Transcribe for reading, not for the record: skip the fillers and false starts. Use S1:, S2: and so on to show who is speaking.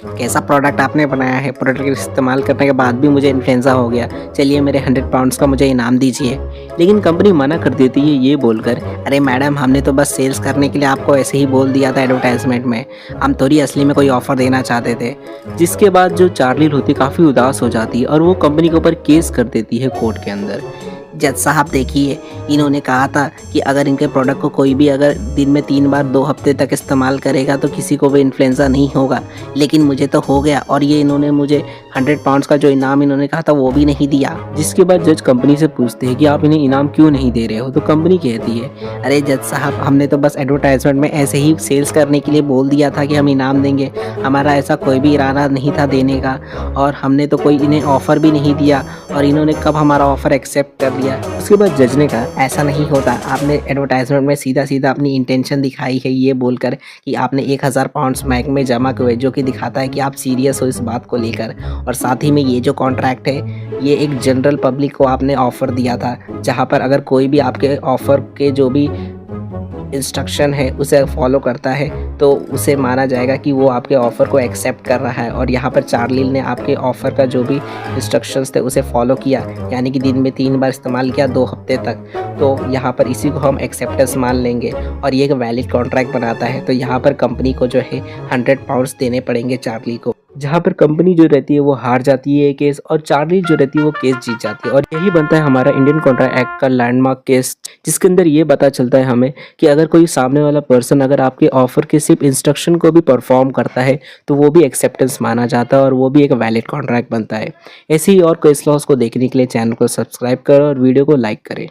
S1: कैसा प्रोडक्ट आपने बनाया है, प्रोडक्ट इस्तेमाल करने के बाद भी मुझे इन्फ्लुएंजा हो गया, चलिए मेरे 100 पाउंड्स का मुझे इनाम दीजिए। लेकिन कंपनी मना कर देती है ये बोलकर, अरे मैडम हमने तो बस सेल्स करने के लिए आपको ऐसे ही बोल दिया था एडवर्टाइजमेंट में, हम थोड़ी असली में कोई ऑफ़र देना चाहते थे। जिसके बाद जो चार्ली होती काफ़ी उदास हो जाती है और वो कंपनी के ऊपर केस कर देती है कोर्ट के अंदर। जज साहब देखिए, इन्होंने कहा था कि अगर इनके प्रोडक्ट को कोई भी अगर दिन में 3 बार 2 हफ्ते तक इस्तेमाल करेगा तो किसी को भी इन्फ्लुएंजा नहीं होगा, लेकिन मुझे तो हो गया और ये इन्होंने मुझे 100 पाउंड्स का जो इनाम इन्होंने कहा था वो भी नहीं दिया। जिसके बाद जज कंपनी से पूछते हैं कि आप इन्हें इनाम क्यों नहीं दे रहे हो? तो कंपनी कहती है, अरे जज साहब हमने तो बस एडवर्टाइजमेंट में ऐसे ही सेल्स करने के लिए बोल दिया था कि हम इनाम देंगे, हमारा ऐसा कोई भी इरादा नहीं था देने का और हमने तो कोई इन्हें ऑफ़र भी नहीं दिया और इन्होंने कब हमारा ऑफ़र एक्सेप्ट कर लिया। उसके बाद जज ने कहा ऐसा नहीं होता, आपने एडवर्टाइजमेंट में सीधा-सीधा अपनी इंटेंशन दिखाई है ये बोलकर कि आपने 1000 पाउंड्स बैंक में जमा किए, जो कि दिखाता है कि आप सीरियस हो इस बात को लेकर। और साथ ही में ये जो कॉन्ट्रैक्ट है ये एक जनरल पब्लिक को आपने ऑफ़र दिया था, जहाँ पर अगर कोई भी आपके ऑफ़र के जो भी इंस्ट्रक्शन है उसे फॉलो करता है तो उसे माना जाएगा कि वो आपके ऑफ़र को एक्सेप्ट कर रहा है। और यहाँ पर चार्ली ने आपके ऑफ़र का जो भी इंस्ट्रक्शंस थे उसे फॉलो किया, यानी कि दिन में 3 बार इस्तेमाल किया 2 हफ्ते तक, तो यहाँ पर इसी को हम एक्सेप्टेंस मान लेंगे और ये एक वैलिड कॉन्ट्रैक्ट बनाता है। तो यहाँ पर कंपनी को जो है 100 पाउंड्स देने पड़ेंगे चार्ली को, जहाँ पर कंपनी जो रहती है वो हार जाती है केस और चार्ली जो रहती है वो केस जीत जाती है। और यही बनता है हमारा इंडियन कॉन्ट्रैक्ट एक्ट का लैंडमार्क केस, जिसके अंदर ये पता चलता है हमें कि अगर कोई सामने वाला पर्सन अगर आपके ऑफर के सिर्फ इंस्ट्रक्शन को भी परफॉर्म करता है तो वो भी एक्सेप्टेंस माना जाता है और वो भी एक वैलिड कॉन्ट्रैक्ट बनता है। ऐसे ही और केस लॉस को देखने के लिए चैनल को सब्सक्राइब करें और वीडियो को लाइक करें।